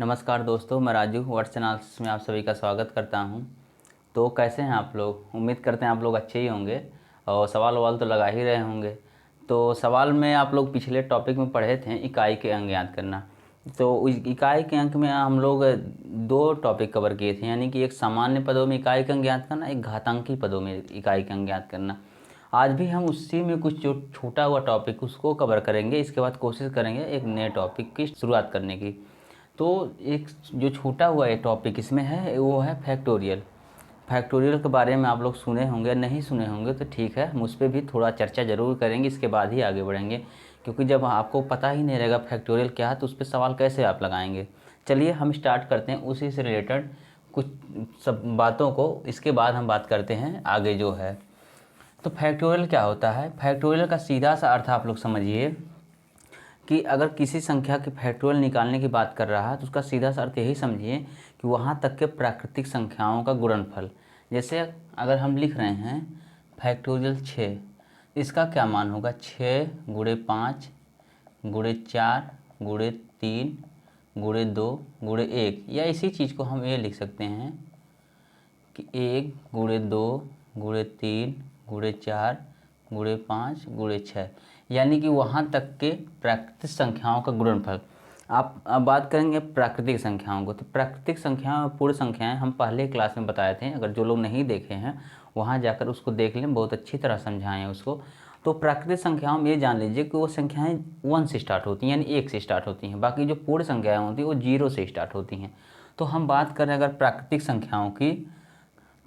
नमस्कार दोस्तों, मैं राजू वर्ड चैनल में आप सभी का स्वागत करता हूं। तो कैसे हैं आप लोग? उम्मीद करते हैं आप लोग अच्छे ही होंगे और सवाल तो लगा ही रहे होंगे। तो सवाल में आप लोग पिछले टॉपिक में पढ़े थे इकाई के अंक याद करना। तो उस इकाई के अंक में हम लोग दो टॉपिक कवर किए थे, यानी कि एक सामान्य पदों में इकाई के अंक याद करना, एक घातांकी पदों में इकाई के अंक याद करना। आज भी हम उसी में कुछ जो छूटा हुआ टॉपिक उसको कवर करेंगे। इसके बाद कोशिश करेंगे एक नए टॉपिक की शुरुआत करने की। तो एक जो छूटा हुआ एक टॉपिक इसमें है वो है फैक्टोरियल। फैक्टोरियल के बारे में आप लोग सुने होंगे, नहीं सुने होंगे तो ठीक है, मुझ पर भी थोड़ा चर्चा ज़रूर करेंगे, इसके बाद ही आगे बढ़ेंगे। क्योंकि जब आपको पता ही नहीं रहेगा फैक्टोरियल क्या है तो उस पर सवाल कैसे आप लगाएंगे। चलिए हम स्टार्ट करते हैं उसी से रिलेटेड कुछ सब बातों को, इसके बाद हम बात करते हैं आगे जो है। तो फैक्टोरियल क्या होता है? फैक्टोरियल का सीधा सा अर्थ आप लोग समझिए कि अगर किसी संख्या के फैक्टोरियल निकालने की बात कर रहा है तो उसका सीधा सा अर्थ यही समझिए कि वहाँ तक के प्राकृतिक संख्याओं का गुणनफल। जैसे अगर हम लिख रहे हैं फैक्टोरियल 6, इसका क्या मान होगा? 6 गुणे 5 गुणे 4 गुणे 3 गुणे 2 गुणे 1, या इसी चीज़ को हम ये लिख सकते हैं कि 1 गुणे 2 गुणे 3 गुणे 4 गुणे 5 गुणे 6, यानी कि वहाँ तक के प्राकृतिक संख्याओं का गुणनफल। आप अब बात करेंगे प्राकृतिक संख्याओं को। तो प्राकृतिक संख्याएं और पूर्ण संख्याएं हम पहले क्लास में बताए थे, अगर जो लोग नहीं देखे हैं वहाँ जाकर उसको देख लें, बहुत अच्छी तरह समझाएं उसको। तो प्राकृतिक संख्याओं में ये जान लीजिए कि वो संख्याएं 1 से स्टार्ट होती हैं, यानी 1 से स्टार्ट होती हैं। बाकी जो पूर्ण संख्याएँ होती हैं वो 0 से स्टार्ट होती हैं। तो हम बात करें अगर प्राकृतिक संख्याओं की,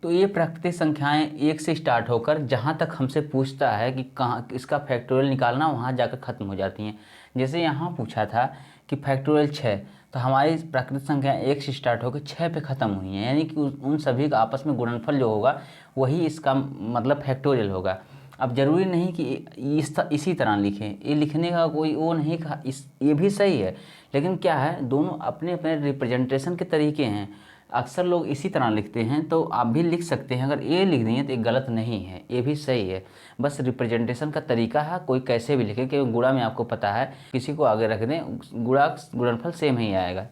तो ये प्राकृतिक संख्याएं 1 से स्टार्ट होकर जहाँ तक हमसे पूछता है कि कहाँ इसका फैक्टोरियल निकालना, वहाँ जाकर ख़त्म हो जाती हैं। जैसे यहाँ पूछा था कि फैक्टोरियल 6, तो हमारी प्राकृतिक संख्या 1 से स्टार्ट होकर 6 पे ख़त्म हुई हैं, यानी कि उन सभी का आपस में गुणनफल जो होगा वही इसका मतलब फैक्टोरियल होगा। अब ज़रूरी नहीं कि इसी तरह लिखें, ये लिखने का कोई वो नहीं कहा, ये भी सही है, लेकिन क्या है, दोनों अपने अपने रिप्रेजेंटेशन के तरीके हैं। अक्सर लोग इसी तरह लिखते हैं, तो आप भी लिख सकते हैं। अगर ये लिख देंगे तो ये गलत नहीं है, ये भी सही है, बस रिप्रेजेंटेशन का तरीका है। कोई कैसे भी लिखे, क्योंकि गुणा में आपको पता है किसी को आगे रख दें गुणनफल सेम ही आएगा।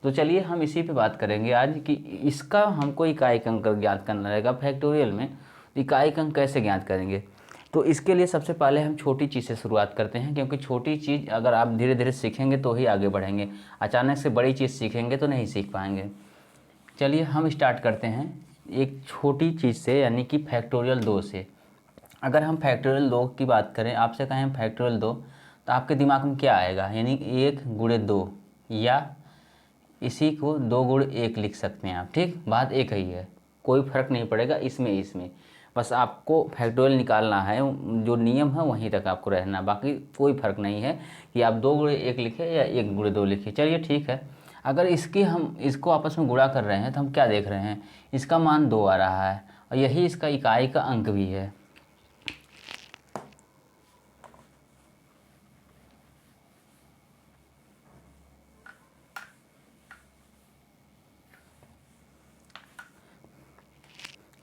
तो चलिए हम इसी पे बात करेंगे आज कि इसका हमको इकाई अंक ज्ञात करना रहेगा फैक्टोरियल में। इकाई अंक कैसे ज्ञात करेंगे? तो इसके लिए सबसे पहले हम छोटी चीज़ से शुरुआत करते हैं, क्योंकि छोटी चीज़ अगर आप धीरे धीरे सीखेंगे तो ही आगे बढ़ेंगे। अचानक से बड़ी चीज़ सीखेंगे तो नहीं सीख पाएंगे। चलिए हम स्टार्ट करते हैं एक छोटी चीज़ से, यानी कि फैक्टोरियल 2 से। अगर हम फैक्टोरियल 2 की बात करें, आपसे कहें फैक्टोरियल 2, तो आपके दिमाग में क्या आएगा? यानी 1 गुणे 2, या इसी को 2 गुणे 1 लिख सकते हैं आप। ठीक, बात एक ही है, कोई फ़र्क नहीं पड़ेगा इसमें बस आपको फैक्टोरियल निकालना है, जो नियम है वहीं तक आपको रहना, बाकी कोई फ़र्क नहीं है कि आप 2 गुणे 1 लिखें या 1 गुणे 2 लिखें। चलिए ठीक है, अगर हम इसको आपस में गुणा कर रहे हैं तो हम क्या देख रहे हैं? इसका मान 2 आ रहा है और यही इसका इकाई का अंक भी है।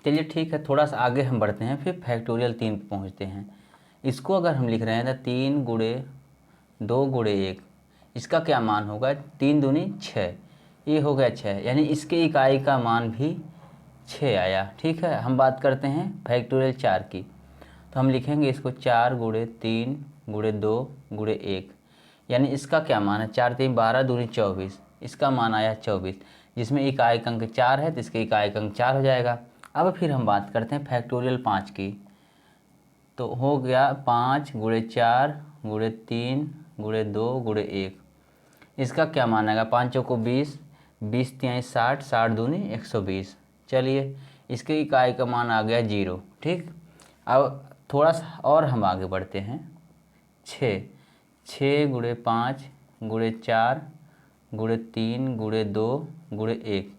चलिए ठीक है, थोड़ा सा आगे हम बढ़ते हैं, फिर फैक्टोरियल 3 पे पहुँचते हैं। इसको अगर हम लिख रहे हैं तो 3 गुणे 2 गुणे 1, इसका क्या मान होगा? 3 दूनी 6, ये हो गया 6, यानी इसके इकाई का मान भी 6 आया। ठीक है, हम बात करते हैं फैक्टोरियल 4 की। तो हम लिखेंगे इसको 4 गुणे 3 गुणे 2 गुणे 1, यानी इसका क्या मान है? 4 3 12 दूनी 24, इसका मान आया 24, जिसमें इकाई अंक 4 है तो इसके इकाई अंक 4 हो जाएगा। अब फिर हम बात करते हैं फैक्टोरियल 5 की। तो हो गया 5 गुणे 4 गुणे 3 गुणे 2 गुणे 1, इसका क्या मान आएगा? 5 चौको 20, 20 तिहाई 60, 60 दूनी 120। चलिए इसके इकाई का मान आ गया 0। ठीक, अब थोड़ा सा और हम आगे बढ़ते हैं। 6 गुणे 5 गुणे 4 गुणे 3 गुणे 2 गुणे 1,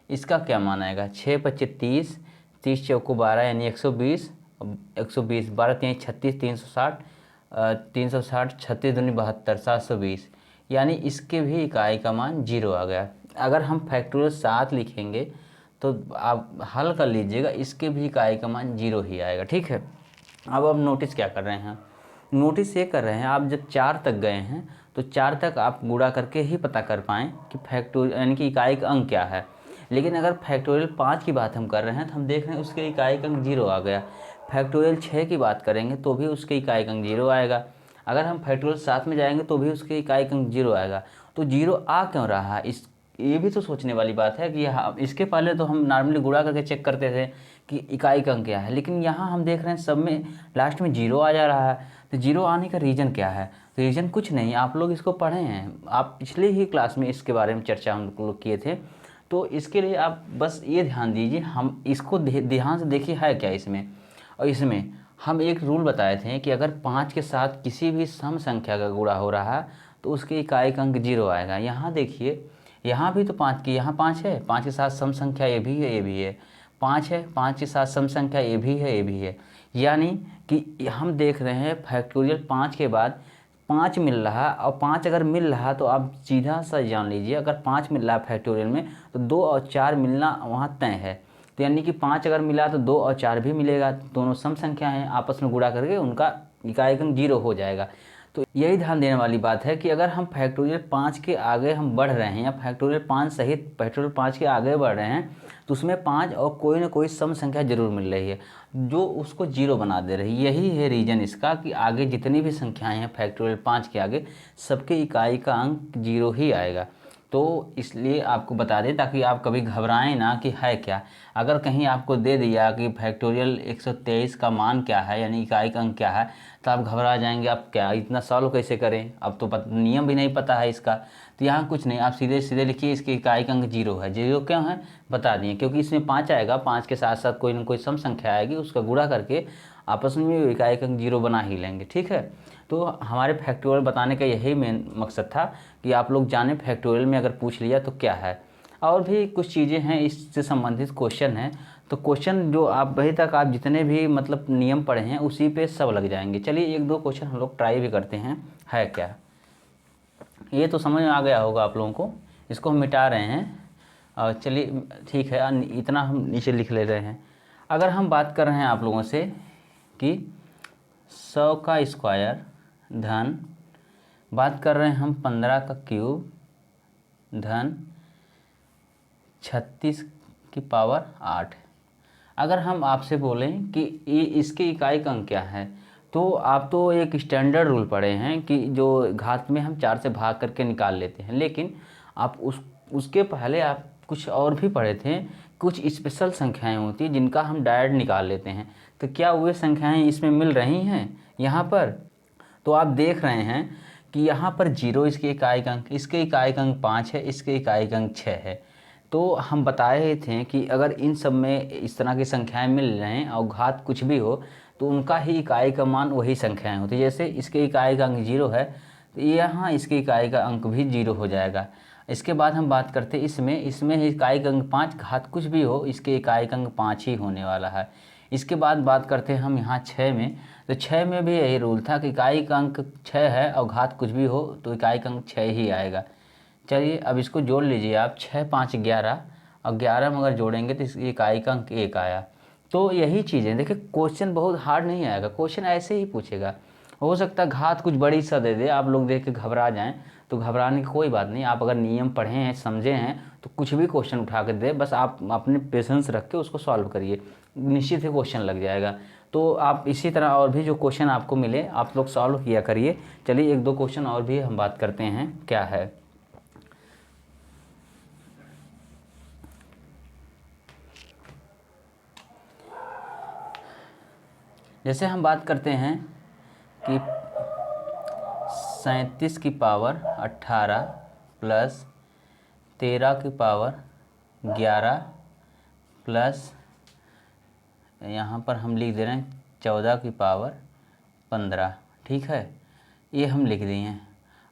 इसका क्या मान आएगा? 6 पच्चीस 30, 30 चौको 12 यानी 120, 120 12 तिहाई 36, 360, 360 36 दूनी 72, 720, यानी इसके भी इकाई का मान 0 आ गया। अगर हम फैक्टोरियल 7 लिखेंगे तो आप हल कर लीजिएगा, इसके भी इकाई का मान 0 ही आएगा। ठीक है, अब नोटिस क्या कर रहे हैं? नोटिस ये कर रहे हैं, आप जब 4 तक गए हैं तो 4 तक आप गुणा करके ही पता कर पाएँ कि फैक्टोरियल यानी कि इकाई का अंक क्या है। लेकिन अगर फैक्टोरियल 5 की बात हम कर रहे हैं तो हम देख रहे हैं उसके इकाई का अंक 0 आ गया। फैक्टोरियल 6 की बात करेंगे तो भी उसके इकाई का अंक 0 आएगा। अगर हम फैक्टोरियल 7 में जाएंगे तो भी उसके इकाई का अंक 0 आएगा। तो 0 आ क्यों रहा है, इस ये भी तो सोचने वाली बात है कि इसके पहले तो हम नॉर्मली गुणा करके चेक करते थे कि इकाई का अंक क्या है, लेकिन यहाँ हम देख रहे हैं सब में लास्ट में 0 आ जा रहा है। तो 0 आने का रीज़न क्या है? तो रीज़न कुछ नहीं, आप लोग इसको पढ़े हैं, आप पिछले ही क्लास में इसके बारे में चर्चा हम लोग किए थे। तो इसके लिए आप बस ये ध्यान दीजिए, हम इसको ध्यान से देखिए है क्या इसमें। और इसमें हम एक रूल बताए थे कि अगर 5 के साथ किसी भी सम संख्या का गुणा हो रहा है तो उसके इकाई का अंक 0 आएगा। यहाँ देखिए, यहाँ भी तो 5 की, यहाँ 5 है, 5 के साथ सम संख्या ये भी है, ये भी है, 5 है, 5 के साथ सम संख्या ये भी है, ये भी है। यानी कि हम देख रहे हैं फैक्टोरियल 5 के बाद 5 मिल रहा, और 5 अगर मिल रहा तो आप सीधा सा जान लीजिए अगर 5 मिल रहा है फैक्टोरियल में तो 2 और 4 मिलना वहाँ तय है। तो यानी कि 5 अगर मिला तो 2 और 4 भी मिलेगा, दोनों सम संख्या हैं, आपस में गुणा करके उनका इकाई अंक 0 हो जाएगा। तो यही ध्यान देने वाली बात है कि अगर हम फैक्टोरियल 5 के आगे हम बढ़ रहे हैं या फैक्टोरियल 5 सहित फैक्टोरियल 5 के आगे बढ़ रहे हैं तो उसमें 5 और कोई ना कोई सम संख्या जरूर मिल रही है जो उसको 0 बना दे रही है। यही है रीज़न इसका कि आगे जितनी भी संख्याएं हैं फैक्टोरियल 5 के आगे सबके इकाई का अंक 0 ही आएगा। तो इसलिए आपको बता दें ताकि आप कभी घबराएं ना कि है क्या। अगर कहीं आपको दे दिया कि फैक्टोरियल 123 का मान क्या है यानी इकाई का अंक क्या है तो आप घबरा जाएंगे, आप क्या इतना सॉल्व कैसे करें, अब तो नियम भी नहीं पता है इसका। तो यहाँ कुछ नहीं, आप सीधे सीधे लिखिए इसके इकाई का अंक 0 है। 0 क्यों है बता दिए, क्योंकि इसमें 5 आएगा, 5 के साथ साथ कोई ना कोई सम संख्या आएगी, उसका गुणा करके आपस में इकाई का अंक 0 बना ही लेंगे। ठीक है, तो हमारे फैक्टोरियल बताने का यही मेन मकसद था कि आप लोग जाने फैक्टोरियल में अगर पूछ लिया तो क्या है। और भी कुछ चीज़ें हैं इससे संबंधित क्वेश्चन हैं, तो क्वेश्चन जो आप अभी तक आप जितने भी मतलब नियम पढ़े हैं उसी पे सब लग जाएंगे। चलिए 1-2 क्वेश्चन हम लोग ट्राई भी करते हैं है क्या। ये तो समझ में आ गया होगा आप लोगों को, इसको हम मिटा रहे हैं। और चलिए ठीक है, इतना हम नीचे लिख ले रहे हैं। अगर हम बात कर रहे हैं आप लोगों से कि 100 का स्क्वायर धन, बात कर रहे हैं हम 15 का क्यूब धन 36 की पावर 8। अगर हम आपसे बोलें कि ये इसके इकाई का अंक क्या है, तो आप तो एक स्टैंडर्ड रूल पढ़े हैं कि जो घात में हम 4 से भाग करके निकाल लेते हैं, लेकिन आप उसके पहले आप कुछ और भी पढ़े थे, कुछ स्पेशल संख्याएं होती हैं जिनका हम डायरेक्ट निकाल लेते हैं। तो क्या वे संख्याएं इसमें मिल रही हैं यहाँ पर? तो आप देख रहे हैं कि यहाँ पर 0 इसके इकाई का अंक, इसके इकाई का अंक 5 है, इसके इकाई का अंक 6 है। तो हम बताए थे कि अगर इन सब में इस तरह की संख्याएं मिल रहे हैं और घात कुछ भी हो तो उनका ही इकाई का मान वही संख्याएं होती है। जैसे इसके इकाई का अंक 0 है तो यहाँ इसके इकाई का अंक भी 0 हो जाएगा। इसके बाद हम बात करते हैं इसमें इकाई का अंक 5, घात कुछ भी हो इसके इकाई का अंक 5 ही होने वाला है। इसके बाद बात करते हैं हम यहाँ 6 में, तो 6 में भी यही रूल था कि इकाई का अंक 6 है और घात कुछ भी हो तो इकाई का अंक 6 ही आएगा। चलिए अब इसको जोड़ लीजिए आप, 6 5 11, और 11 में अगर जोड़ेंगे तो इसकी इकाई का अंक 1 आया। तो यही चीज़ें देखिए, क्वेश्चन बहुत हार्ड नहीं आएगा, क्वेश्चन ऐसे ही पूछेगा। हो सकता है घात कुछ बड़ी सा दे दे, आप लोग देख के घबरा जाएं, तो घबराने की कोई बात नहीं। आप अगर नियम पढ़े हैं समझे हैं तो कुछ भी क्वेश्चन उठा के दे, बस आप अपने पेशेंस रख के उसको सॉल्व करिए, निश्चित ही क्वेश्चन लग जाएगा। तो आप इसी तरह और भी जो क्वेश्चन आपको मिले आप लोग सॉल्व किया करिए। चलिए 1-2 क्वेश्चन और भी हम बात करते हैं क्या है। जैसे हम बात करते हैं कि 37 की पावर 18 प्लस 13 की पावर 11 प्लस यहाँ पर हम लिख दे रहे हैं 14 की पावर 15। ठीक है, ये हम लिख दिए हैं।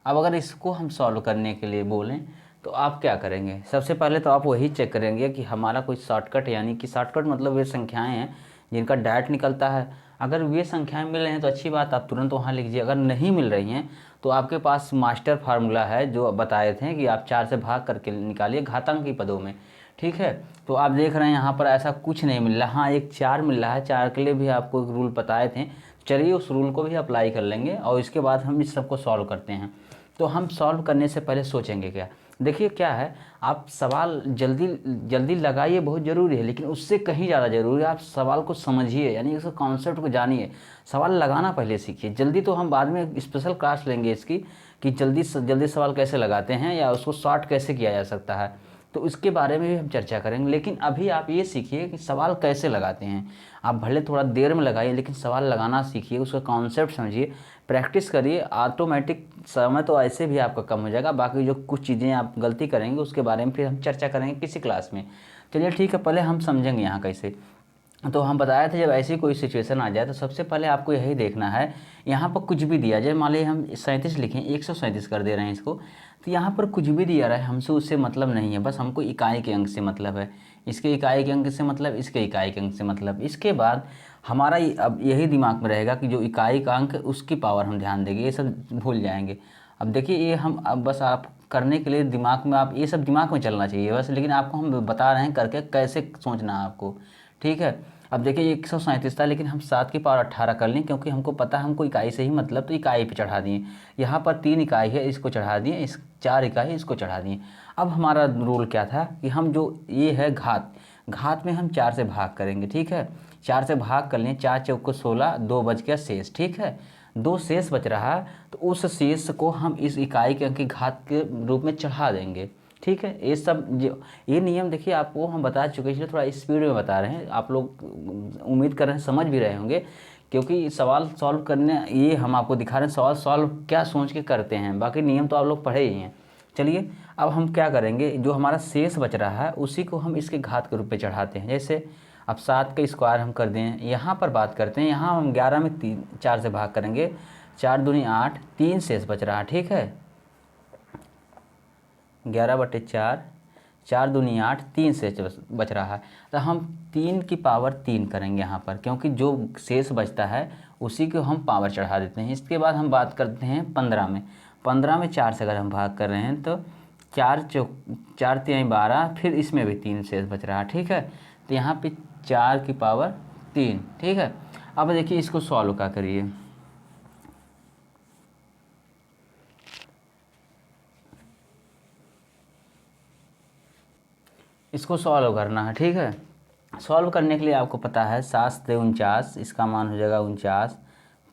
अब अगर इसको हम सॉल्व करने के लिए बोलें तो आप क्या करेंगे? सबसे पहले तो आप वही चेक करेंगे कि हमारा कोई शॉर्टकट, यानी कि शॉर्टकट मतलब वे संख्याएं हैं जिनका डायरेक्ट निकलता है। अगर वे संख्याएं मिल रही हैं तो अच्छी बात, आप तुरंत वहाँ लिख दीजिए। अगर नहीं मिल रही हैं तो आपके पास मास्टर फार्मूला है जो बताए थे कि आप 4 से भाग करके निकालिए घातांक की पदों में। ठीक है, तो आप देख रहे हैं यहाँ पर ऐसा कुछ नहीं मिल रहा, हाँ एक 4 मिल रहा है। 4 के लिए भी आपको एक रूल बताए थे, चलिए उस रूल को भी अप्लाई कर लेंगे और इसके बाद हम इस सबको सॉल्व करते हैं। तो हम सॉल्व करने से पहले सोचेंगे क्या। देखिए क्या है, आप सवाल जल्दी जल्दी लगाइए बहुत ज़रूरी है, लेकिन उससे कहीं ज़्यादा ज़रूरी है आप सवाल को समझिए, यानी इसका कॉन्सेप्ट को जानिए। सवाल लगाना पहले सीखिए। जल्दी तो हम बाद में स्पेशल क्लास लेंगे इसकी, कि जल्दी से जल्दी सवाल कैसे लगाते हैं या उसको शॉर्ट कैसे किया जा सकता है, तो उसके बारे में भी हम चर्चा करेंगे। लेकिन अभी आप ये सीखिए कि सवाल कैसे लगाते हैं। आप भले थोड़ा देर में लगाइए, लेकिन सवाल लगाना सीखिए, उसका कॉन्सेप्ट समझिए, प्रैक्टिस करिए। ऑटोमेटिक समय तो ऐसे भी आपका कम हो जाएगा। बाकी जो कुछ चीज़ें आप गलती करेंगे उसके बारे में फिर हम चर्चा करेंगे किसी क्लास में। चलिए ठीक है, पहले हम समझेंगे यहाँ कैसे। तो हम बताए थे जब ऐसी कोई सिचुएशन आ जाए तो सबसे पहले आपको यही देखना है, यहाँ पर कुछ भी दिया जाए, मान लीजिए हम 37 लिखें, 137 कर दे रहे हैं इसको, तो यहाँ पर कुछ भी दिया रहा है हमसे उससे मतलब नहीं है, बस हमको इकाई के अंक से मतलब है। इसके इकाई के अंक से मतलब, इसके इकाई के अंक से मतलब। इसके बाद हमारा अब यही दिमाग में रहेगा कि जो इकाई का अंक उसकी पावर हम ध्यान देंगे, ये सब भूल जाएंगे। अब देखिए ये हम अब बस आप करने के लिए दिमाग में, आप ये सब दिमाग में चलना चाहिए बस, लेकिन आपको हम बता रहे हैं करके कैसे सोचना है आपको, ठीक है। अब देखिए 137 था, लेकिन हम 7 की पावर 18 कर लें, क्योंकि हमको पता है हमको इकाई से ही मतलब, तो इकाई पे चढ़ा दिए। यहाँ पर 3 इकाई है, इसको चढ़ा दिए, इस 4 इकाई इसको चढ़ा दिए। अब हमारा रूल क्या था कि हम जो ये है घात, घात में हम 4 से भाग करेंगे, ठीक है। 4 से भाग कर लें, 4 चौक को 16, 2 बच गया शेष, ठीक है। 2 शेष बच रहा है, तो उस शेष को हम इस इकाई के अंक की घात के रूप में चढ़ा देंगे, ठीक है। ये सब जो ये नियम देखिए आपको हम बता चुके हैं, इसलिए थोड़ा स्पीड में बता रहे हैं। आप लोग उम्मीद कर रहे हैं समझ भी रहे होंगे, क्योंकि सवाल सॉल्व करने ये हम आपको दिखा रहे हैं सवाल सॉल्व क्या सोच के करते हैं, बाकी नियम तो आप लोग पढ़े ही हैं। चलिए अब हम क्या करेंगे, जो हमारा शेष बच रहा है उसी को हम इसके घात के रूप में चढ़ाते हैं। जैसे अब 7 का स्क्वायर हम कर दें, यहाँ पर बात करते हैं, यहाँ हम 11 में 4 से भाग करेंगे, 4 दूनी 8, 3 शेष बच रहा है, ठीक है। 11/4, 4 दूनी 8, 3 शेष बच रहा है, तो हम 3 की पावर 3 करेंगे यहाँ पर, क्योंकि जो शेष बचता है उसी को हम पावर चढ़ा देते हैं। इसके बाद हम बात करते हैं 15 में। 15 में 4 से अगर हम भाग कर रहे हैं तो 4 3 12, फिर इसमें भी 3 शेष बच रहा है, ठीक है। तो यहाँ पे 4 की पावर 3, ठीक है। अब देखिए इसको सॉल्व का करिए। इसको सॉल्व करना है, ठीक है। सॉल्व करने के लिए आपको पता है 7 से 49, इसका मान हो जाएगा 49,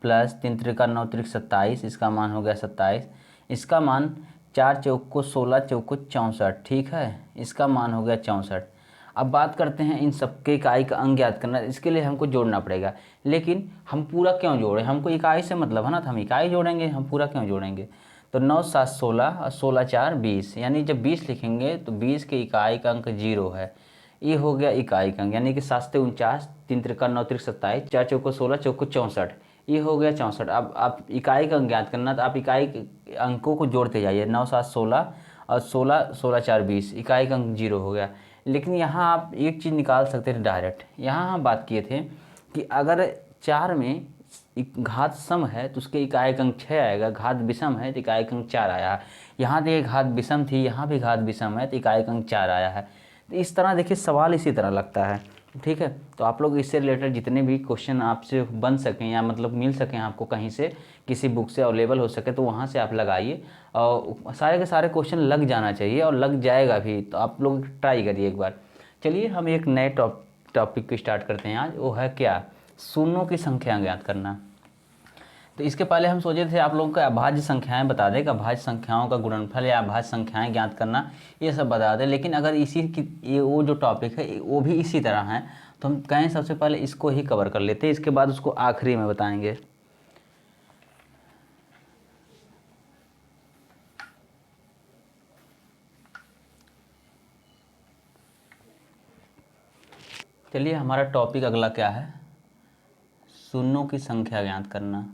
प्लस 3 त्रिका 9 त्रिक 27, इसका मान हो गया 27, इसका मान 4 चौक को 16, चौक को 64, ठीक है, इसका मान हो गया 64। अब बात करते हैं इन सबके इकाई का अंक ज्ञात करना, इसके लिए हमको जोड़ना पड़ेगा। लेकिन हम पूरा क्यों जोड़ें, हमको इकाई से मतलब है ना, तो हम इकाई जोड़ेंगे, हम पूरा क्यों जोड़ेंगे। तो 9 7 16 और 16 4 20, यानी जब 20 लिखेंगे तो 20 के इकाई का अंक 0 है। ये हो गया इकाई का अंक, यानी कि 7 से 49, 3 त्रिका 9 त्रिक 27, 4 चौक को 16, चौक को 64, ये हो गया 64। अब आप इकाई का अंक ज्ञात करना, तो आप इकाई के अंकों को जोड़ते जाइए, 9 7 16 और 16 16 4 20, इकाई का अंक 0 हो गया। लेकिन यहाँ आप एक चीज़ निकाल सकते थे डायरेक्ट। यहाँ हम बात किए थे कि अगर 4 में घात सम है तो उसके इकाई का अंक 6 आएगा, घात विषम है तो इकाई का अंक 4 आया। यहाँ देखिए घात विषम थी, यहाँ भी घात विषम है तो इकाई का अंक 4 आया है। तो इस तरह देखिए सवाल इसी तरह लगता है, ठीक है। तो आप लोग इससे रिलेटेड जितने भी क्वेश्चन आपसे बन सकें या मतलब मिल सकें आपको कहीं से, किसी बुक से अवेलेबल हो सके, तो वहाँ से आप लगाइए, और सारे के सारे क्वेश्चन लग जाना चाहिए और लग जाएगा भी। तो आप लोग ट्राई करिए एक बार। चलिए हम एक नए टॉपिक को स्टार्ट करते हैं आज, वो है क्या, शून्यों की संख्या ज्ञात करना। तो इसके पहले हम सोचे थे आप लोगों को अभाज्य संख्याएं बता दें, कि अभाज्य संख्याओं का गुणनफल या अभाज्य संख्याएं ज्ञात करना, ये सब बता दें। लेकिन अगर इसी की ये वो जो टॉपिक है वो भी इसी तरह है, तो हम कहें सबसे पहले इसको ही कवर कर लेते हैं, इसके बाद उसको आखिरी में बताएंगे। चलिए हमारा टॉपिक अगला क्या है, शून्यों की संख्या ज्ञात करना।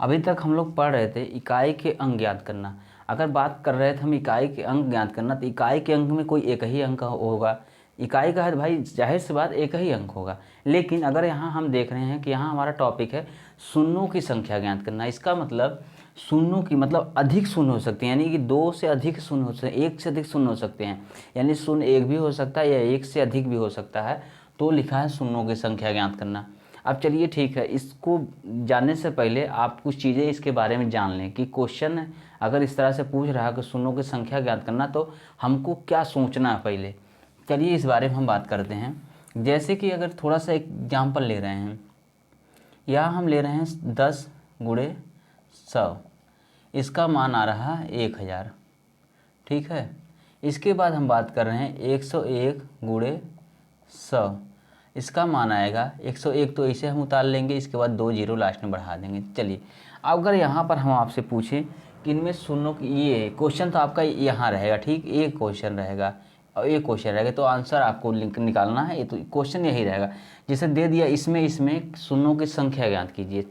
अभी तक हम लोग पढ़ रहे थे इकाई के अंक ज्ञात करना। अगर बात कर रहे थे हम इकाई के अंक ज्ञात करना, तो इकाई के अंक में कोई एक ही अंक होगा। इकाई का है तो भाई जाहिर सी बात एक ही अंक होगा। लेकिन अगर यहाँ हम देख रहे हैं कि यहाँ हमारा टॉपिक है शून्यों की संख्या ज्ञात करना, इसका मतलब शून्यों की मतलब अधिक शून्य हो सकते हैं, यानी कि दो से अधिक शून्य हो सकते हैं, एक से अधिक शून्य हो सकते हैं, यानी शून्य एक भी हो सकता है या एक से अधिक भी हो सकता है। तो लिखा है शून्यों की संख्या ज्ञात करना। अब चलिए ठीक है, इसको जानने से पहले आप कुछ चीज़ें इसके बारे में जान लें कि क्वेश्चन अगर इस तरह से पूछ रहा है कि शून्यों की संख्या ज्ञात करना, तो हमको क्या सोचना है पहले। चलिए इस बारे में हम बात करते हैं। जैसे कि अगर थोड़ा सा एग्जाम्पल ले रहे हैं, यहाँ हम ले रहे हैं 10 गुणे 100, इसका मान आ रहा है 1000, ठीक है। इसके बाद हम बात कर रहे हैं 101 गुणे 100, इसका मान आएगा 101, तो इसे हम उतार लेंगे, इसके बाद 2 जीरो लास्ट में बढ़ा देंगे। चलिए अब अगर यहाँ पर हम आपसे पूछें कि इनमें शून्यों की, ये क्वेश्चन तो आपका यहाँ रहेगा, ठीक, एक क्वेश्चन रहेगा और एक क्वेश्चन रहेगा, तो आंसर आपको लिंक निकालना है, ये तो क्वेश्चन यही रहेगा। जैसे दे दिया इसमें शून्यों की संख्या ज्ञात कीजिए,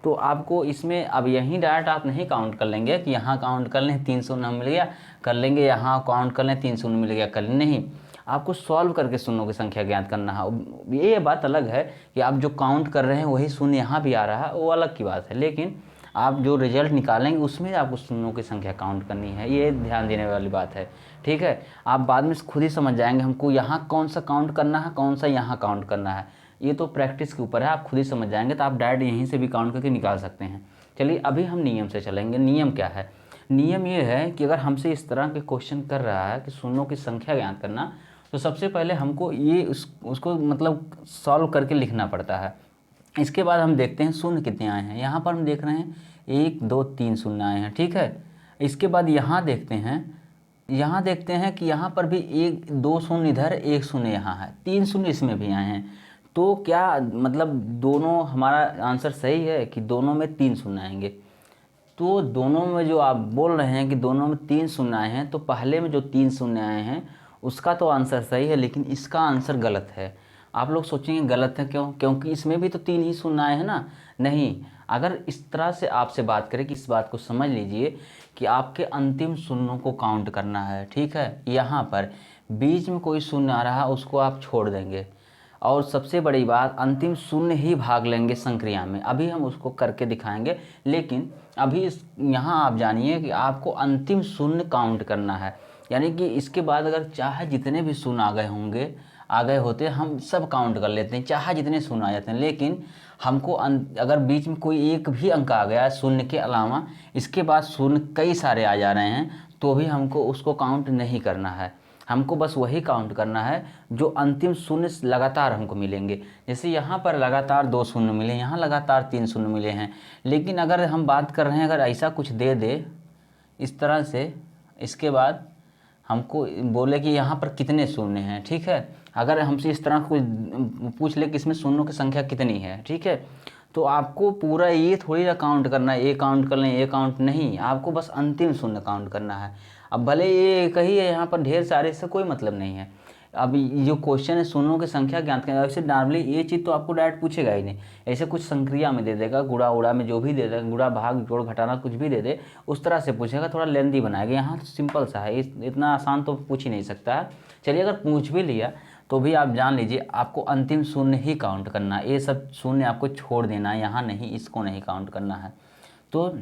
तो आपको इसमें अब यहीं डायरेक्ट आप नहीं काउंट कर लेंगे कि यहाँ काउंट कर लें 3 शून्य मिल गया कर लेंगे, यहाँ काउंट कर लें 3 शून्य मिल गया कर लें, नहीं, आपको सॉल्व करके शून्यों की संख्या ज्ञात करना है। ये बात अलग है कि आप जो काउंट कर रहे हैं वही शून्य यहाँ भी आ रहा है, वो अलग की बात है, लेकिन आप जो रिजल्ट निकालेंगे उसमें आपको शून्यों की संख्या काउंट करनी है, ये ध्यान देने वाली बात है, ठीक है। आप बाद में खुद ही समझ जाएंगे हमको यहाँ कौन सा काउंट करना है, कौन सा यहाँ काउंट करना है, ये तो प्रैक्टिस के ऊपर है, आप खुद ही समझ जाएंगे, तो आप डायरेक्ट यहीं से भी काउंट करके निकाल सकते हैं। चलिए अभी हम नियम से चलेंगे। नियम क्या है? नियम ये है कि अगर हमसे इस तरह के क्वेश्चन कर रहा है कि शून्यों की संख्या ज्ञात करना, तो सबसे पहले हमको ये उसको मतलब सॉल्व करके लिखना पड़ता है। इसके बाद हम देखते हैं शून्य कितने आए हैं। यहाँ पर हम देख रहे हैं 1 2 3 शून्य आए हैं, ठीक है। इसके बाद यहाँ देखते हैं कि यहाँ पर भी 1 2 शून्य इधर, 1 शून्य यहाँ है, 3 शून्य इसमें भी आए हैं। तो क्या मतलब दोनों हमारा आंसर सही है कि दोनों में 3 शून्य आएंगे? तो दोनों में जो आप बोल रहे हैं कि दोनों में 3 शून्य आए हैं, तो पहले में जो 3 शून्य आए हैं उसका तो आंसर सही है, लेकिन इसका आंसर गलत है। आप लोग सोचेंगे गलत है क्यों? क्योंकि इसमें भी तो 3 ही शून्य आए हैं ना। नहीं, अगर इस तरह से आपसे बात करें कि इस बात को समझ लीजिए कि आपके अंतिम शून्यों को काउंट करना है, ठीक है। यहाँ पर बीच में कोई शून्य आ रहा है उसको आप छोड़ देंगे, और सबसे बड़ी बात अंतिम शून्य ही भाग लेंगे संक्रिया में। अभी हम उसको करके दिखाएंगे, लेकिन अभी यहाँ आप जानिए कि आपको अंतिम शून्य काउंट करना है, यानी कि इसके बाद अगर चाहे जितने भी शून्य आ गए होते हम सब काउंट कर लेते हैं, चाहे जितने शून्य आ जाते हैं, लेकिन हमको अगर बीच में कोई एक भी अंक आ गया शून्य के अलावा, इसके बाद शून्य कई सारे आ जा रहे हैं, तो भी हमको उसको काउंट नहीं करना है। हमको बस वही काउंट करना है जो अंतिम शून्य लगातार हमको मिलेंगे। जैसे यहाँ पर लगातार 2 शून्य मिले, यहाँ लगातार 3 शून्य मिले हैं, लेकिन अगर हम बात कर रहे हैं अगर ऐसा कुछ दे दे इस तरह से, इसके बाद हमको बोले कि यहाँ पर कितने शून्य हैं, ठीक है। अगर हमसे इस तरह कुछ पूछ ले कि इसमें शून्यों की संख्या कितनी है, ठीक है, तो आपको पूरा ये थोड़ी ना काउंट करना है, ये काउंट कर लें ये काउंट नहीं, आपको बस अंतिम शून्य काउंट करना है। अब भले ये कही है यहाँ पर ढेर सारे, इससे कोई मतलब नहीं है। अब जो क्वेश्चन है शून्यों की संख्या ज्ञात करना, वैसे नॉर्मली ये चीज़ तो आपको डायरेक्ट पूछेगा ही नहीं, ऐसे कुछ संक्रिया में दे देगा, गुणा उड़ा में जो भी दे देगा, गुणा भाग जोड़ घटाना कुछ भी दे दे, उस तरह से पूछेगा, थोड़ा लेंदी बनाएगा। यहाँ तो सिंपल सा है, इतना आसान तो पूछ ही नहीं सकता है। चलिए अगर पूछ भी लिया तो भी आप जान लीजिए आपको अंतिम शून्य ही काउंट करना है, ये सब शून्य आपको छोड़ देना है, यहाँ नहीं, इसको नहीं काउंट करना है। तो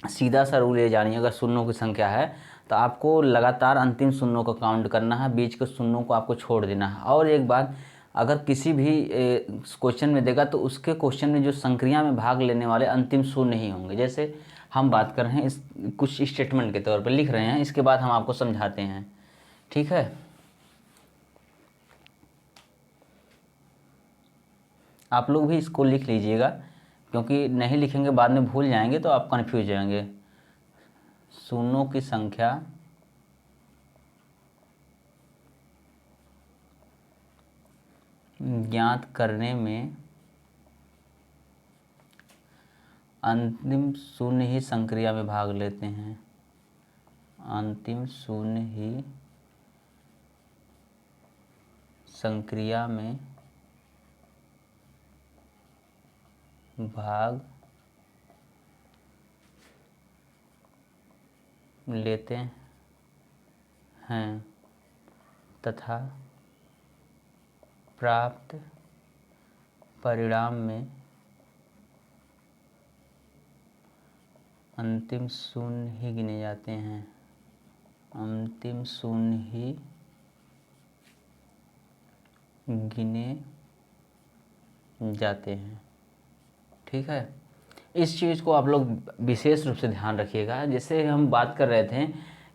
सीधा सा रूल ये जानिए, अगर शून्यों की संख्या है तो आपको लगातार अंतिम शून्यों को काउंट करना है, बीच के शून्यों को आपको छोड़ देना है। और एक बात, अगर किसी भी क्वेश्चन में देगा तो उसके क्वेश्चन में जो संक्रिया में भाग लेने वाले अंतिम शून्य ही होंगे। जैसे हम बात कर रहे हैं इस कुछ स्टेटमेंट के तौर पर लिख रहे हैं, इसके बाद हम आपको समझाते हैं, ठीक है। आप लोग भी इसको लिख लीजिएगा, क्योंकि नहीं लिखेंगे बाद में भूल जाएंगे तो आप कन्फ्यूज हो जाएंगे। शून्यों की संख्या ज्ञात करने में अंतिम शून्य ही संक्रिया में भाग लेते हैं, अंतिम शून्य ही संक्रिया में भाग लेते हैं तथा प्राप्त परिणाम में अंतिम शून्य ही गिने जाते हैं, अंतिम शून्य ही गिने जाते हैं। ठीक है, इस चीज़ को आप लोग विशेष रूप से ध्यान रखिएगा। जैसे हम बात कर रहे थे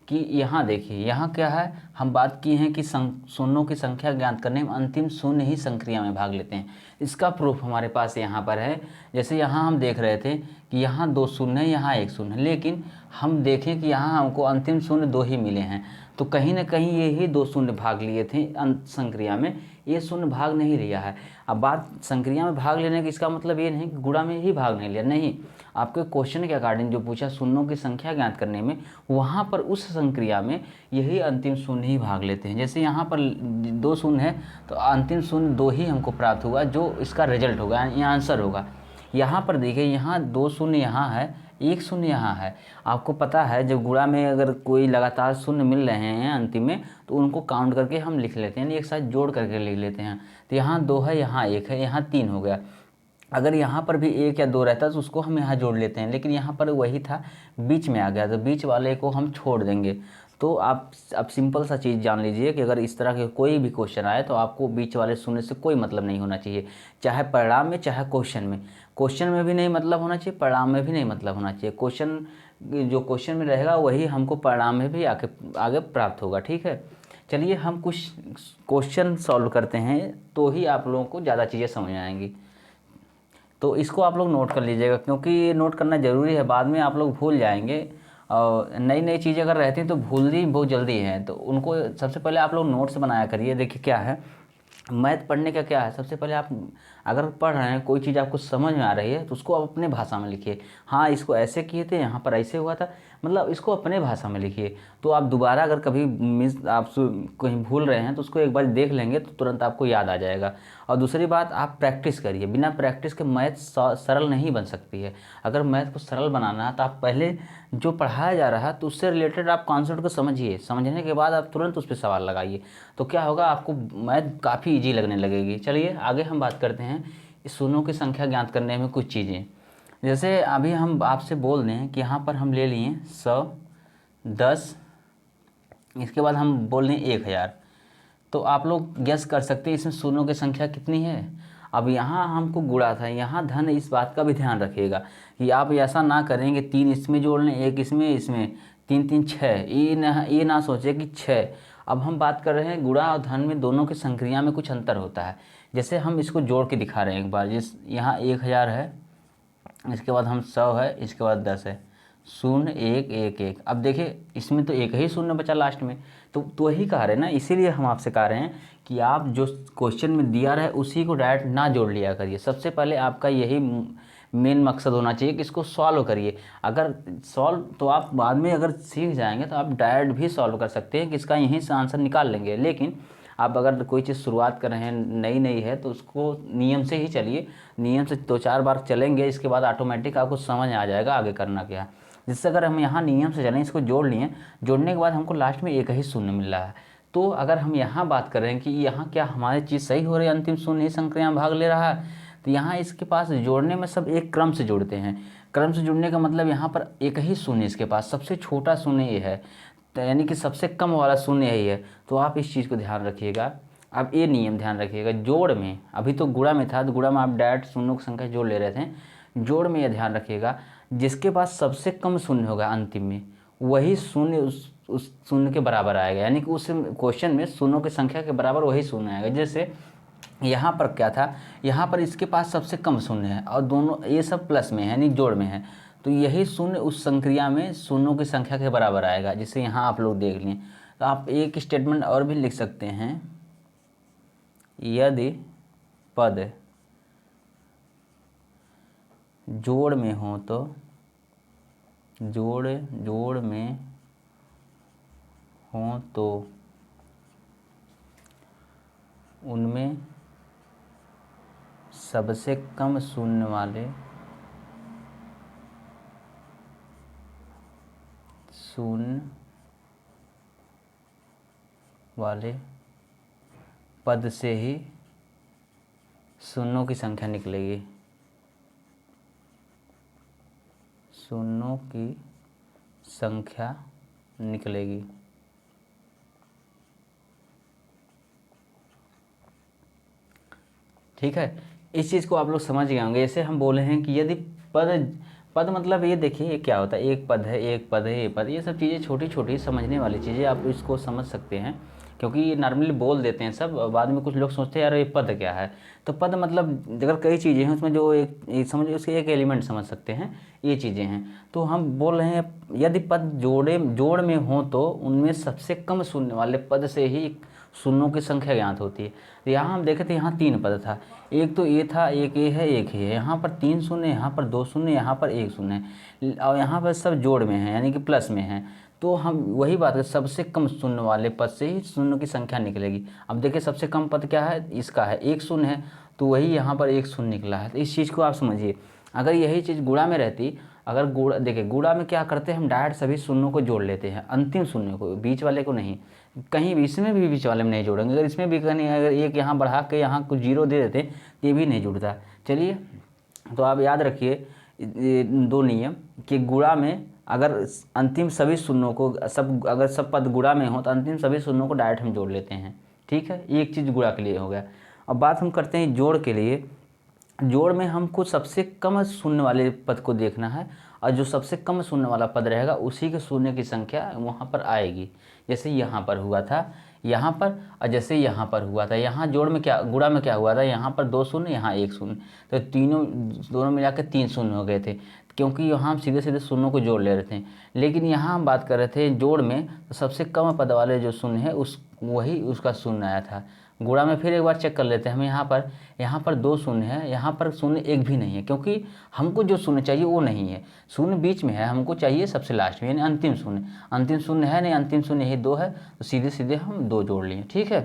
कि यहाँ देखिए, यहाँ क्या है, हम बात की हैं कि शून्यों की संख्या ज्ञात करने में अंतिम शून्य ही संक्रिया में भाग लेते हैं। इसका प्रूफ हमारे पास यहाँ पर है। जैसे यहाँ हम देख रहे थे कि यहाँ 2 शून्य है, यहाँ 1 शून्य है, लेकिन हम देखें कि यहाँ हमको अंतिम शून्य 2 ही मिले हैं, तो कहीं ना कहीं ये ही 2 शून्य भाग लिए थे संक्रिया में, ये शून्य भाग नहीं लिया है। अब बात संक्रिया में भाग लेने की, इसका मतलब ये नहीं कि गुणा में ही भाग नहीं लिया, नहीं। आपके क्वेश्चन के अकॉर्डिंग जो पूछा शून्यों की संख्या ज्ञात करने में, वहाँ पर उस संक्रिया में यही अंतिम शून्य ही भाग लेते हैं। जैसे यहाँ पर 2 शून्य है तो अंतिम शून्य 2 ही हमको प्राप्त हुआ, जो इसका रिजल्ट होगा, ये आंसर होगा। यहाँ पर देखिए, यहाँ 2 शून्य यहाँ है, 1 शून्य यहाँ है। आपको पता है जब गुणा में अगर कोई लगातार शून्य मिल रहे हैं अंतिम में, तो उनको काउंट करके हम लिख लेते हैं, यानी एक साथ जोड़ करके लिख लेते हैं। तो यहाँ 2 है, यहाँ 1 है, यहाँ 3 हो गया। अगर यहाँ पर भी 1 या 2 रहता तो उसको हम यहाँ जोड़ लेते हैं, लेकिन यहाँ पर वही था, बीच में आ गया, तो बीच वाले को हम छोड़ देंगे। तो आप अब सिंपल सा चीज़ जान लीजिए कि अगर इस तरह के कोई भी क्वेश्चन आए तो आपको बीच वाले शून्य से कोई मतलब नहीं होना चाहिए, चाहे परिणाम में चाहे क्वेश्चन में। क्वेश्चन में भी नहीं मतलब होना चाहिए, परिणाम में भी नहीं मतलब होना चाहिए। क्वेश्चन जो क्वेश्चन में रहेगा वही हमको परिणाम में भी आगे प्राप्त होगा। ठीक है, चलिए हम कुछ क्वेश्चन सॉल्व करते हैं, तो ही आप लोगों को ज़्यादा चीज़ें समझ आएंगी। तो इसको आप लोग नोट कर लीजिएगा, क्योंकि नोट करना ज़रूरी है, बाद में आप लोग भूल जाएंगे। और नई नई चीज़ें अगर रहती हैं तो भूलनी बहुत जल्दी है, तो उनको सबसे पहले आप लोग नोट्स बनाया करिए। देखिए क्या है, मैथ पढ़ने का क्या है, सबसे पहले आप अगर पढ़ रहे हैं, कोई चीज़ आपको समझ में आ रही है तो उसको आप अपने भाषा में लिखिए। हाँ, इसको ऐसे किए थे, यहाँ पर ऐसे हुआ था, मतलब इसको अपने भाषा में लिखिए। तो आप दोबारा अगर कभी आप कहीं भूल रहे हैं तो उसको एक बार देख लेंगे तो तुरंत आपको याद आ जाएगा। और दूसरी बात, आप प्रैक्टिस करिए, बिना प्रैक्टिस के मैथ सरल नहीं बन सकती है। अगर मैथ को सरल बनाना है तो आप पहले जो पढ़ाया जा रहा है तो उससे रिलेटेड आप कॉन्सेप्ट को समझिए, समझने के बाद आप तुरंत उस पर सवाल लगाइए, तो क्या होगा, आपको मैथ काफ़ी ईजी लगने लगेगी। चलिए आगे हम बात करते हैं इस शून्यों की संख्या ज्ञात करने में कुछ चीज़ें। जैसे अभी हम आपसे बोल दें कि यहाँ पर हम ले लिए 100, 10, इसके बाद हम बोल दें 1000, तो आप लोग गेस कर सकते हैं इसमें शून्यों की संख्या कितनी है। अब यहाँ हमको गुणा था, यहाँ धन, इस बात का भी ध्यान रखिएगा कि आप ऐसा ना करेंगे 3 इसमें जोड़ लें, 1 इसमें, इसमें 3 3 6, ये ना सोचे कि 6। अब हम बात कर रहे हैं गुणा और धन में दोनों की संक्रिया में कुछ अंतर होता है। जैसे हम इसको जोड़ के दिखा रहे हैं एक बार, यहाँ 1000 है, इसके बाद हम 100 है, इसके बाद 10 है, 0 1 1 1। अब देखिए इसमें तो एक ही शून्य बचा लास्ट में, तो वही कह रहे हैं ना, इसीलिए हम आपसे कह रहे हैं कि आप जो क्वेश्चन में दिया रहे उसी को डायरेक्ट ना जोड़ लिया करिए। सबसे पहले आपका यही मेन मकसद होना चाहिए कि इसको सॉल्व करिए। अगर सॉल्व तो आप बाद में अगर सीख जाएंगे तो आप डायरेक्ट भी सॉल्व कर सकते हैं कि इसका यहीं से आंसर निकाल लेंगे। लेकिन आप अगर कोई चीज़ शुरुआत कर रहे हैं, नई नई है, तो उसको नियम से ही चलिए, नियम से 2-4 बार चलेंगे, इसके बाद ऑटोमेटिक आपको समझ आ जाएगा आगे करना क्या है। जिससे अगर हम यहाँ नियम से चलें, इसको जोड़ लिए, जोड़ने के बाद हमको लास्ट में एक ही शून्य मिल रहा है, तो अगर हम यहाँ बात कर रहे हैं कि यहाँ क्या हमारी चीज़ सही हो रही है, अंतिम शून्य ही संक्रिया में भाग ले रहा है, तो यहाँ इसके पास जोड़ने में सब एक क्रम से जोड़ते हैं। क्रम से जुड़ने का मतलब यहाँ पर एक ही शून्य इसके पास, सबसे छोटा शून्य ये है, तो यानी कि सबसे कम वाला शून्य यही है। तो आप इस चीज़ को ध्यान रखिएगा। अब ये नियम ध्यान रखिएगा, जोड़ में, अभी तो गुणा में था, तो गुणा में आप डायरेक्ट शून्यों की संख्या जोड़ ले रहे थे, जोड़ में ये ध्यान रखिएगा जिसके पास सबसे कम शून्य होगा अंतिम में, वही शून्य उस शून्य के बराबर आएगा, यानी कि उस क्वेश्चन में शून्यों की संख्या के बराबर वही शून्य आएगा। जैसे यहाँ पर क्या था, यहाँ पर इसके पास सबसे कम शून्य है और दोनों ये सब प्लस में है, यानी जोड़ में है, तो यही शून्य उस संक्रिया में शून्यों की संख्या के बराबर आएगा, जिसे यहाँ आप लोग देख लिए। तो आप एक स्टेटमेंट और भी लिख सकते हैं, यदि पद जोड़ में हो तो जोड़ में हो तो उनमें सबसे कम शून्य वाले पद से ही शून्यों की संख्या निकलेगी, शून्यों की संख्या निकलेगी। ठीक है, इस चीज़ को आप लोग समझ गए होंगे। जैसे हम बोले हैं कि यदि पद पद मतलब ये देखिए ये क्या होता है, एक पद है, एक पद है, ये पद, ये सब चीज़ें छोटी छोटी समझने वाली चीज़ें, आप इसको समझ सकते हैं क्योंकि ये नॉर्मली बोल देते हैं सब, बाद में कुछ लोग सोचते हैं यार ये पद क्या है। तो पद मतलब अगर कई चीज़ें हैं उसमें जो एक समझिए उसके एक एलिमेंट समझ सकते हैं, ये चीज़ें हैं। तो हम बोल रहे हैं यदि पद जोड़ में हो तो उनमें सबसे कम शून्य वाले पद से ही शून्यों की संख्या ज्ञात होती है। तो यहाँ हम देखे थे, यहाँ 3 पद था, एक तो ए था, एक ए है, एक ही है। यहाँ पर 3 शून्य, यहाँ पर 2 शून्य, यहाँ पर 1 शून्य है, और यहाँ पर सब जोड़ में है यानी कि प्लस में है। तो हम वही बात है, सबसे कम शून्य वाले पद से ही शून्य की संख्या निकलेगी। अब देखिए सबसे कम पद क्या है, इसका है, 1 शून्य है, तो वही यहाँ पर 1 शून्य निकला है। तो इस चीज़ को आप समझिए। अगर यही चीज़ गुणा में रहती, अगर गुणा देखिए गुणा में क्या करते हैं, हम डायरेक्ट सभी शून्यों को जोड़ लेते हैं, अंतिम शून्य को, बीच वाले को नहीं। कहीं भी इसमें भी बीच वाले में नहीं जोड़ेंगे, अगर इसमें भी कहीं अगर एक यहाँ बढ़ा के यहाँ कुछ जीरो दे देते ये भी नहीं जुड़ता। चलिए, तो आप याद रखिए ये 2 नियम कि गुणा में अगर अंतिम सभी शून्यों को अगर सब पद गुणा में हो तो अंतिम सभी शून्यों को डायरेक्ट हम जोड़ लेते हैं। ठीक है, एक चीज़ गुणा के लिए हो गया। अब बात हम करते हैं जोड़ के लिए। जोड़ में हमको सबसे कम शून्य वाले पद को देखना है, और जो सबसे कम शून्य वाला पद रहेगा उसी के शून्य की संख्या वहाँ पर आएगी। जैसे यहाँ पर हुआ था, यहाँ पर, और जैसे यहाँ पर हुआ था। यहाँ जोड़ में क्या, गुणा में क्या हुआ था, यहाँ पर 2 शून्य, यहाँ 1 शून्य, तो दोनों मिला के 3 शून्य हो गए थे, क्योंकि यहाँ हम सीधे सीधे शून्यों को जोड़ ले रहे थे। लेकिन यहाँ हम बात कर रहे थे जोड़ में, तो सबसे कम पद वाले जो शून्य है वही उसका शून्य आया था। गुणा में फिर एक बार चेक कर लेते हैं हम, यहाँ पर 2 शून्य है, यहाँ पर शून्य एक भी नहीं है, क्योंकि हमको जो शून्य चाहिए वो नहीं है, शून्य बीच में है, हमको चाहिए सबसे लास्ट में यानी अंतिम शून्य। अंतिम शून्य है नहीं, अंतिम शून्य यही 2 है, तो सीधे सीधे हम 2 जोड़ लिए। ठीक है,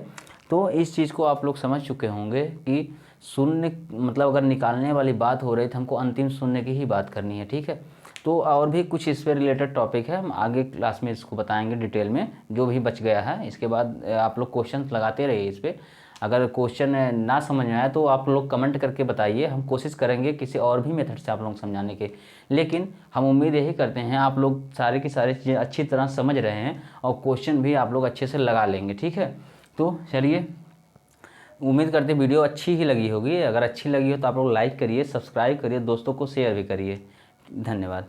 तो इस चीज़ को आप लोग समझ चुके होंगे कि शून्य मतलब अगर निकालने वाली बात हो रही तो हमको अंतिम शून्य की ही बात करनी है। ठीक है, तो और भी कुछ इस पे रिलेटेड टॉपिक है, हम आगे क्लास में इसको बताएंगे डिटेल में, जो भी बच गया है। इसके बाद आप लोग क्वेश्चन लगाते रहिए इस पर। अगर क्वेश्चन ना समझ में आए तो आप लोग कमेंट करके बताइए, हम कोशिश करेंगे किसी और भी मेथड से आप लोग समझाने के। लेकिन हम उम्मीद यही करते हैं आप लोग सारी की सारी चीज़ें अच्छी तरह समझ रहे हैं और क्वेश्चन भी आप लोग अच्छे से लगा लेंगे। ठीक है, तो चलिए, उम्मीद करते वीडियो अच्छी ही लगी होगी। अगर अच्छी लगी हो तो आप लोग लाइक करिए, सब्सक्राइब करिए, दोस्तों को शेयर भी करिए। धन्यवाद।